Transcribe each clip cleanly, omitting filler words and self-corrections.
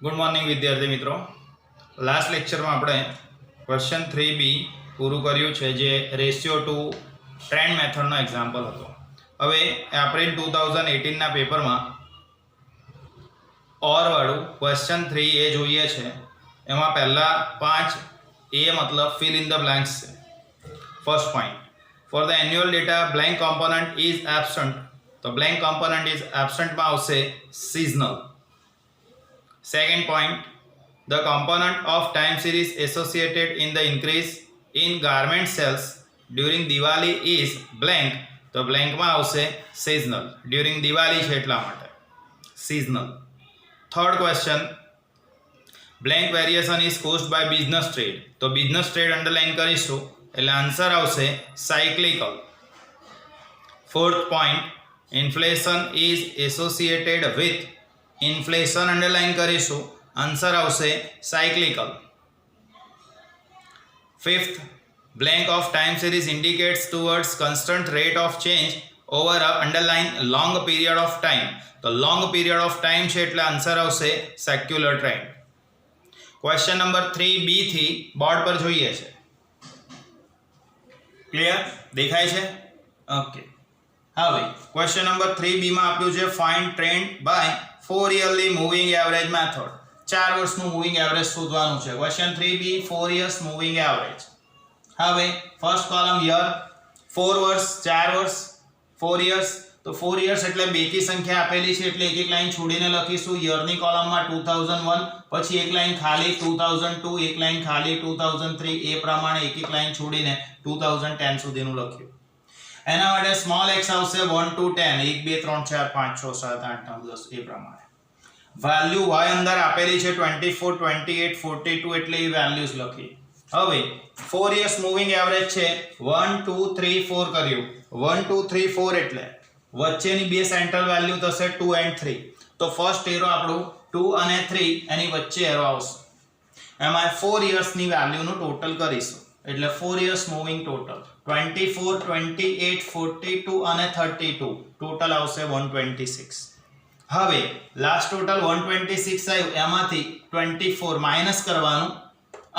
Good morning विद्यार्थी मित्रों। Last lecture में આપણે क्वेश्चन 3B પૂરું કર્યું છે જે રેશિયો ટુ ટ્રેન્ડ મેથડનો એક્ઝામ્પલ હતો। હવે આપણે 2018 ના પેપરમાં ઓર વાળું ક્વેશ્ચન 3A જોઈએ છે। એમાં પહેલા 5 A मतलब fill in the blanks છે। First point, for the annual data blank component is absent, તો blank component is absent માં આવશે seasonal। Second point, the component of time series associated in the increase in garment sales during Diwali is blank, तो blank માં આવશે seasonal। during Diwali છે એટલા માટે seasonal। Third question, blank variation is caused by business trade, તો business trade underline કરીશું એટલે answer આવશે cyclical। Fourth point, inflation is associated with, inflation underline કરીશું આન્સર આવશે cyclical. Fifth, blank of time series indicates towards constant rate of change over a underline long period of time, તો long period of time છે એટલે answer આવશે secular trend. Question number 3B થી board પર જોઈએ છે। Clear દેખાય છે? ઓકે, હવે ક્વેશ્ચન નંબર 3B માં આપ્યું છે find trend by 4 yearly moving average method, 4 વર્ષનું મૂવિંગ એવરેજ શોધવાનું છે। Question 3B 4 years moving average. હવે ફર્સ્ટ કોલમ યર, 4 વર્ષ 4 વર્ષ 4 years, તો 4 years એટલે બેકી સંખ્યા આપેલી છે એટલે એક એક લાઈન છોડીને લખીશું। યરની કોલમમાં 2001, પછી એક લાઈન ખાલી 2002, એક લાઈન ખાલી 2003, એ પ્રમાણે એક એક લાઈન છોડીને 2010 સુધીનું લખ્યું। એના માટે સ્મોલ x આવશે 1 to 10, 1 2 3 4 5 6 7 8 9 10 એ પ્રમાણે। વેલ્યુ y અંદર આપેલી છે 24 28 42 એટલે એ વેલ્યુઝ લખી। હવે 4 years મૂવિંગ એવરેજ છે 1 2 3 4 કર્યું। 1 2 3 4 એટલે વચ્ચેની બે સેન્ટ્રલ વેલ્યુ થશે 2 and 3, તો ફર્સ્ટ એરો આપણું 2 અને 3 એની વચ્ચે એરો આવશે। એમાં 4 years ની વેલ્યુનું ટોટલ કરીશું એટલે 4 years મૂવિંગ ટોટલ 24 28 42 અને 32 ટોટલ આવશે 126। હવે લાસ્ટ ટોટલ 126 આવ્યું, એમાંથી 24 માઈનસ કરવાનું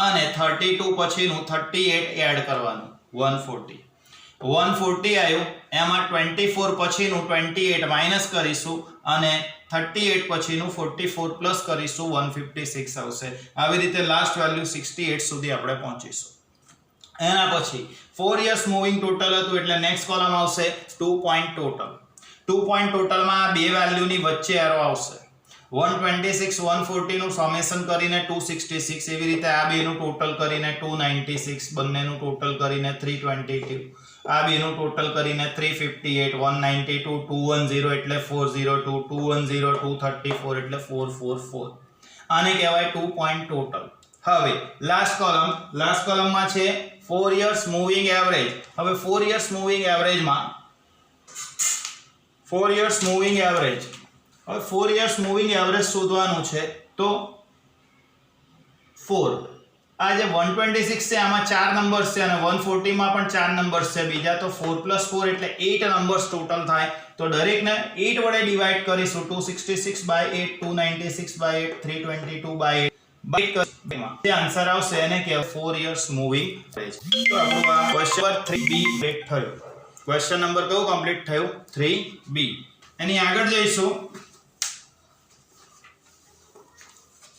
અને 32 પછીનું 38 એડ કરવાનું 140 આવ્યું, એમાં 24 પછીનું 28 માઈનસ કરીશું અને 38 પછીનું 44 પ્લસ કરીશું 156 આવશે। આવી રીતે લાસ્ટ વેલ્યુ 68 સુધી આપણે પહોંચીશું। એના પછી 4 years મૂવિંગ ટોટલ હતું એટલે નેક્સ્ટ કોલમ આવશે 2 પોઈન્ટ ટોટલ। 2 પોઈન્ટ ટોટલમાં બે વેલ્યુની વચ્ચે એરો આવશે 126 140 નું સમેશન કરીને 266, એવી રીતે આ બેનું ટોટલ કરીને 296, બંનેનું ટોટલ કરીને 322, આ બેનું ટોટલ કરીને 358, 192 210 એટલે 402, 210 234 એટલે 444, આને કહેવાય 2 પોઈન્ટ ટોટલ। હવે લાસ્ટ કોલમમાં છે 4 years મૂવિંગ એવરેજ। હવે 4 years મૂવિંગ એવરેજમાં 4 years મૂવિંગ એવરેજ, હવે 4 years મૂવિંગ એવરેજ શોધવાનું છે તો 4, આ જે 126 છે આમાં 4 નંબર્સ છે અને 140 માં પણ 4 નંબર્સ છે બીજા, તો 4 + 4 એટલે 8 નંબર્સ ટોટલ થાય। તો દરેકને 8 વડે ડિવાઈડ કરીશું 266/8 296/8 322/8 તે આન્સર આવશે એને કે 4 years મૂવિંગ એવરેજ। તો આપણું આ ક્વેશ્ચન 3B કમ્પ્લીટ થયો। ક્વેશ્ચન નંબર કયો કમ્પ્લીટ થયું? 3B। એની આગળ જઈશું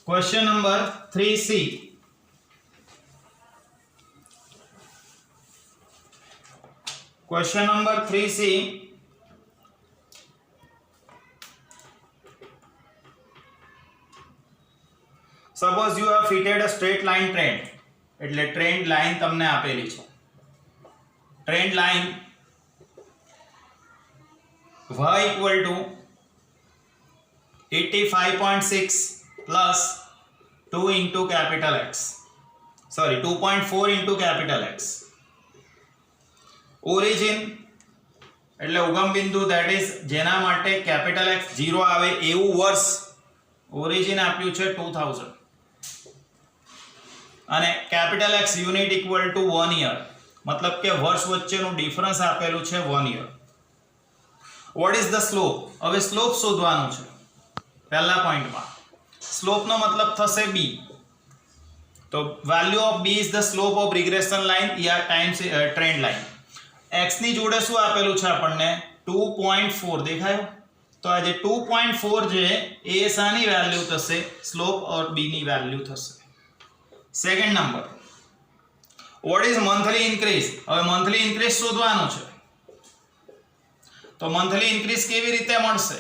question number 3C। Question number 3C, suppose you have fitted a straight line trend, એટલે ટ્રેન્ડ લાઇન તમને આપેલી છે। Trend line y equal to 85.6 plus 2 into capital X, sorry 2.4 into capital X। Origin એટલે ઉગમ બિંદુ, that is જેના માટે capital X 0 આવે એવું વર્ષ ઓરિજિન આપ્યું છે 2000 અને capital X unit equal to 1 year, मतलब કે વર્ષ વચ્ચેનું ડિફરન્સ આપેલું છે 1 year। What is the slope? હવે સ્લોપ શોધવાનું છે પહેલા પોઈન્ટમાં। સ્લોપ નો મતલબ થશે b. તો value of b is the slope of regression line yeah time trend line. x ની જોડે શું આપેલું છે આપણને 2.4 દેખાયો. તો આ જે 2.4 છે એ શાની વેલ્યુ થશે? સ્લોપ ઓર b ની વેલ્યુ થશે. Second number, what is monthly increase? હવે મંથલી ઇન્ક્રીઝ શોધવાનું છે. તો મંથલી ઇન્ક્રીઝ કેવી રીતે મળશે?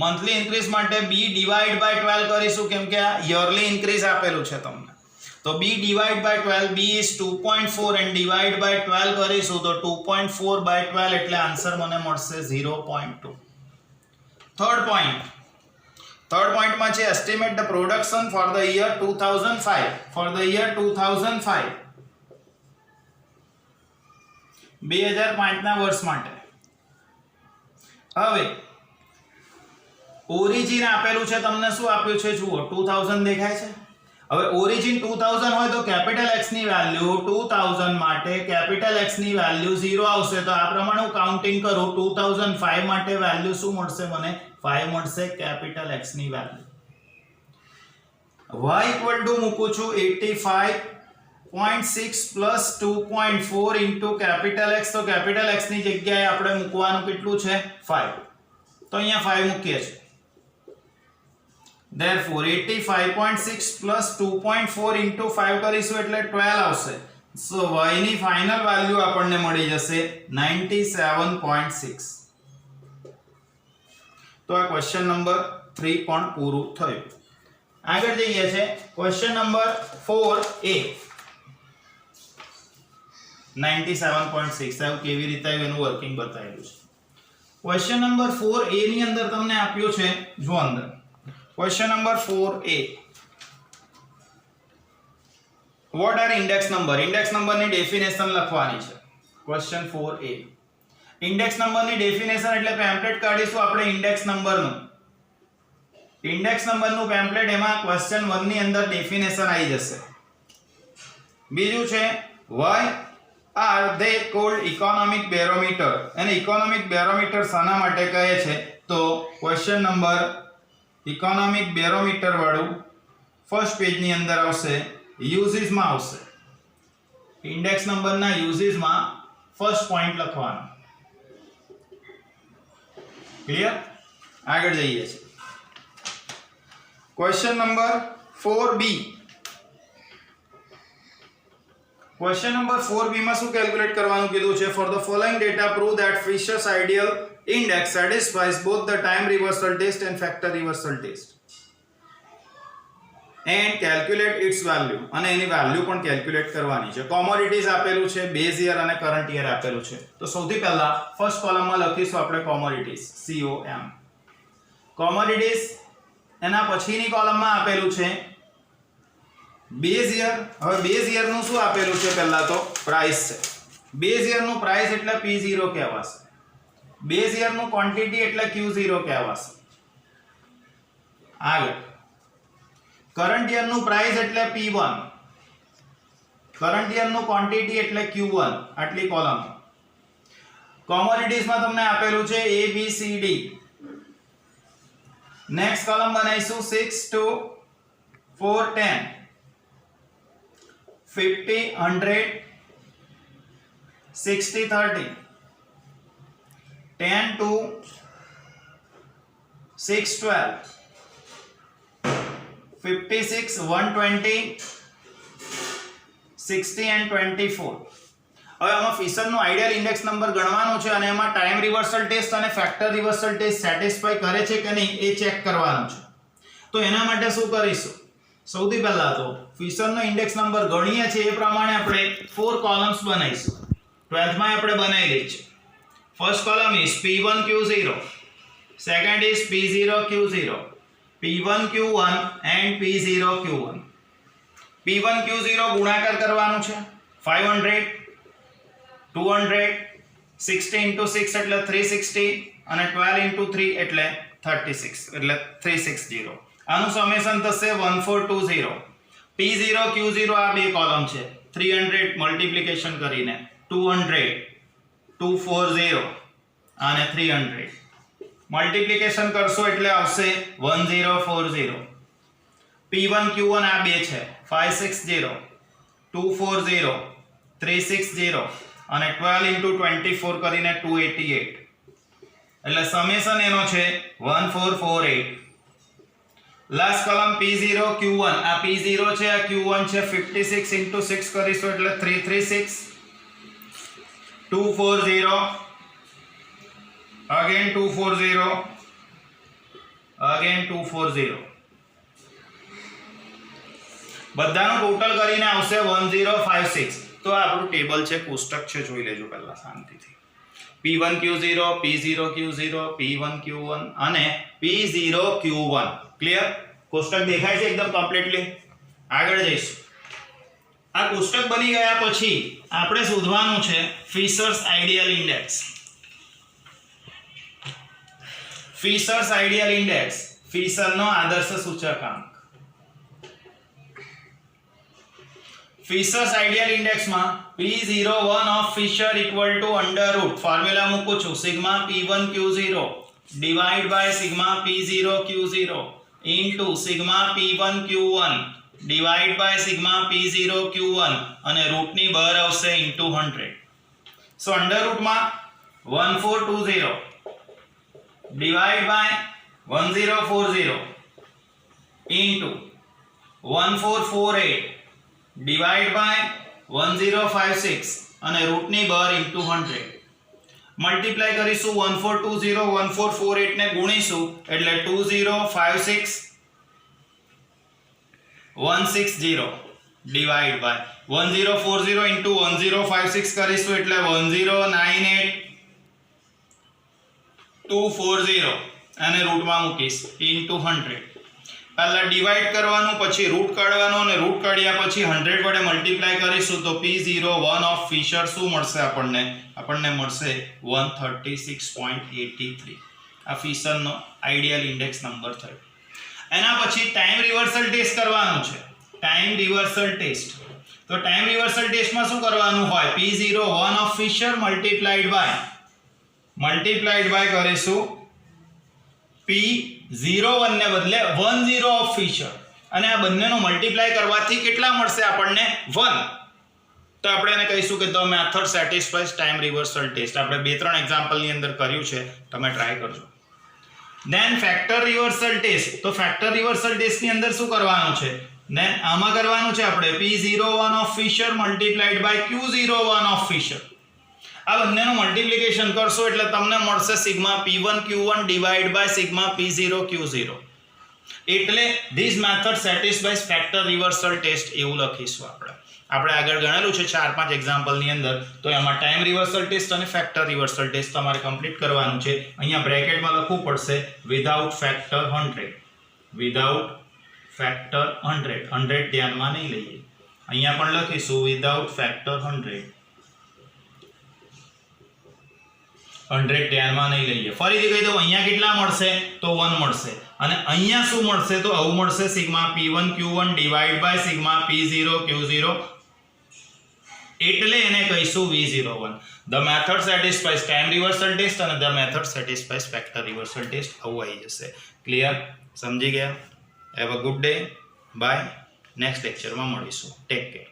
મંથલી ઇન્ક્રીઝ માટે b ડિવાઇડ બાય 12 કરીશું, કેમ કે આ યરલી ઇન્ક્રીઝ આપેલું છે તમને. તો b divide by 12, b is 2.4 and divide by 12 કરીશું તો 2.4 બાય 12 એટલે આન્સર મને મળશે 0.2. થર્ડ પોઈન્ટમાં છે estimate the production for the year 2005. For the year 2005 2005 ના વર્ષ માટે. હવે ઓરિજિન આપેલું છે તમને, શું આપ્યું છે જુઓ, 2000 દેખાય છે. હવે ઓરિજિન 2000 હોય તો કેપિટલ x ની વેલ્યુ 2000 માટે કેપિટલ x ની વેલ્યુ 0 આવશે. તો આ પ્રમાણે હું કાઉન્ટિંગ કરું 2005 માટે વેલ્યુ શું મળશે મને? 5 મળશે કેપિટલ x ની વેલ્યુ. y ઇક્વલ ટુ મૂકું છું 85.6 પ્લસ 2.4 ઇન્ટુ કેપિટલ x. તો કેપિટલ x ની જગ્યાએ આપણે મૂકવાનું કેટલું છે? 5. તો અહીંયા 5 મૂકીએ છીએ. Therefore 85.6 plus 2.4 into 5 કરીશું એટલે 12 આવશે. So y ની ફાઇનલ વેલ્યુ આપણને મળી જશે 97.6. તો આ ક્વેશ્ચન નંબર 3 પણ પૂરું થયું. આગળ જઈએ છે ક્વેશ્ચન નંબર 4a. 97.6 આવું કેવી રીતે આવ્યું એનું વર્કિંગ બતાવેલું છે. ક્વેશ્ચન નંબર 4a ની અંદર તમને આપ્યું છે, જો અંદર Question number 4a. What are index number? Index number ની ડેફિનેશન લખવાની છે. Question 4a. Index number ની ડેફિનેશન એટલે પેમ્પલેટ કાઢીશું આપણે ઇન્ડેક્સ નંબરનું. ઇન્ડેક્સ નંબરનું પેમ્પલેટ, એમાં ક્વેશ્ચન 1 ની અંદર ડેફિનેશન આવી જશે. બીજું છે why are they called economic barometer? અને ઇકોનોમિક બેરોમીટર શાના માટે કહે છે? તો ક્વેશ્ચન નંબર ઇકોનોમિક બેરોમીટર વાળું ફર્સ્ટ પેજ ની અંદર આવશે, યુઝિસ માં આવશે. ઇન્ડેક્સ નંબરના યુઝિસ માં ફર્સ્ટ પોઈન્ટ લખવાનો. ક્લિયર? આગળ જઈએ છીએ question number 4b. Question number 4b માં શું કેલ્ક્યુલેટ કરવાનું કીધું છે? For the following data prove that Fisher's ideal index satisfies both the time reversal test and factor reversal test and calculate its value. અને એની value પણ calculate કરવાની છે. Commodities આપેલું છે, બેઝ યર અને કરંટ યર આપેલું છે. તો સૌથી પહેલા ફર્સ્ટ કોલમમાં લખીશું આપણે કોમોડિટીઝ, COM. કોમોડિટીઝ એના પછીની કોલમમાં આપેલું છે બેઝ યર. હવે બેઝ યર નું શું આપેલું છે? પહેલા તો પ્રાઇસ છે. બેઝ યર નું પ્રાઇસ એટલે P0 કહેવાશે. બેઝ યર નું ક્વોન્ટિટી એટલે Q0 કહેવાશે. આગળ કરંટ યર નું પ્રાઇસ એટલે P1, કરંટ યર નું ક્વોન્ટિટી એટલે Q1. આટલી કોલમ. કોમોડિટીઝ માં તમને આપેલું છે A B C D. Next column બનાવીશું 6 2 4 10 50 100 60 30 10 2 6 12 56 120 60 and 24. હવે આમાં ફિશરનું આઈડિયલ ઇન્ડેક્સ નંબર ગણવાનો છે અને એમાં ટાઈમ રિવર્સલ ટેસ્ટ અને ફેક્ટર રિવર્સલ ટેસ્ટ સેટિસ્ફાઈ કરે છે કે નહીં એ ચેક કરવાનું છે. તો એના માટે શું કરીશું? સૌથી પહેલા તો ફિશરનો ઇન્ડેક્સ નંબર ગણીએ છીએ એ પ્રમાણે આપણે 4 કોલમ્સ બનાવીશું. 12th માં આપણે બનાવેલી છે. First column is P1 Q0, second is P0 Q0, P1 Q1 and P0 Q1. P1 Q0 ગુણાકાર કરવાનું છે. 500 200 60 into 6 એટલે 360 અને 12 into 3 એટલે 36 એટલે 360. આનું સમેશન થશે 1420. P0 Q0 આ બે કોલમ છે. 300 મલ્ટીપ્લિકેશન કરીને 200 240 અને 300 મલ્ટીપ્લિકેશન કરશો એટલે આવશે 1040. P1 Q1 આ બે છે 560 240 360 અને 12 * 24 કરીને 288 એટલે સમેશન એનો છે 1448. લાસ્ટ કોલમ P0 Q1 આ P0 છે આ Q1 છે 56 * 6 કરીશું એટલે 336 240 again 240 again 240 બધાનો ટોટલ કરીને આવશે 1056. તો આ આપણું ટેબલ છે, કોષ્ટક છે, જોઈ લેજો પહેલા શાંતિથી. P1 Q0 P0 Q0 P1 Q1 અને P0 Q1 ક્લિયર. કોષ્ટક દેખાય છે એકદમ કમ્પ્લીટલી. આગળ જઈશું. આ કોષ્ટક બની ગયા પછી આપણે શોધવાનું છે Fisher's ideal index. Fisher's ideal index, ફિશરનો આદર્શ સૂચકાંક. ફિશર્સ આઈડિયલ ઇન્ડેક્સમાં P01 of Fisher equal to under root formula મૂકું છું sigma P1 Q0 divide by sigma P0 Q0 into sigma P1 Q1 divide by sigma P0 Q1 અને રૂટની બહાર આવશે ઇન્ટુ 100. સો અંડર રૂટમાં 1420 divide by 1040 into 1448 divide by 1056 અને રૂટની બહાર ઇન્ટુ 100. મલ્ટીપ્લાય કરીશું 1420 1448 ને ગુણીશું એટલે 2056 160 ડિવાઇડ બાય 1040 ઇન્ટુ 1056 કરીશું એટલે 1098 240 અને રૂટમાં મૂકીશ ઇન્ટુ 100. પહેલા ડિવાઇડ કરવાનું, પછી રૂટ કાઢવાનું અને રૂટ કાઢ્યા પછી 100 વડે મલ્ટીપ્લાય કરીશું તો P01 ઓફ ફિશર શું મળશે આપણને મળશે 136.83. આ ફિશરનો આઈડિયલ ઇન્ડેક્સ નંબર થયો. એના પછી ટાઈમ રિવર્સલ ટેસ્ટ કરવાનું છે. Time reversal test. તો ટાઈમ રિવર્સલ ટેસ્ટમાં શું કરવાનું હોય? P01 of Fisher multiplied by કરીશું P01 ને બદલે 10 ઓફ ફિશર અને આ બંનેનો મલ્ટીપ્લાય કરવાથી કેટલા મળશે આપણને? 1. તો આપણે એને કહીશું કે the method satisfies time reversal test. આપણે 2-3 એક્ઝામ્પલની અંદર કર્યું છે, તમે ટ્રાય કરજો. Then factor reversal test. તો ફેક્ટર રિવર્સલ ટેસ્ટની અંદર શું કરવાનું છે? ને આમાં કરવાનું છે આપણે P01 of Fisher multiplied by Q01 of Fisher. આ બંનેનું મલ્ટીપ્લિકેશન કરશો એટલે તમને મળશે sigma P1 Q1 divide by sigma P0 Q0. એટલે this method satisfies factor reversal test એવું લખીશું આપણે આગળ ગણેલું છે 4-5 એક્ઝામ્પલની અંદર. તો એમાં ટાઈમ રિવર્સલ ટેસ્ટ અને ફેક્ટર રિવર્સલ ટેસ્ટ તમારે કમ્પ્લીટ કરવાનું છે. અહીંયા બ્રેકેટમાં લખવું પડશે વિધાઉટ ફેક્ટર 100. વિધાઉટ ફેક્ટર 100 ધ્યાનમાં નહીં લઈએ. અહીંયા પણ લખીશું વિધાઉટ ફેક્ટર 100 ધ્યાનમાં નહીં લઈએ. ફરીથી કહી દઉં, અહીંયા કેટલા મળશે? તો 1 મળશે. અને અહીંયા શું મળશે? તો આવું મળશે sigma P1 Q1 divide by sigma P0 Q0. એટલે એને કહીશું V01. The method satisfies time reversal test અને the method satisfies factor reversal test. આવું આવી જશે. ક્લિયર? સમજી ગયા? Have a good day. Bye. Next લેક્ચરમાં મળીશું. Take care.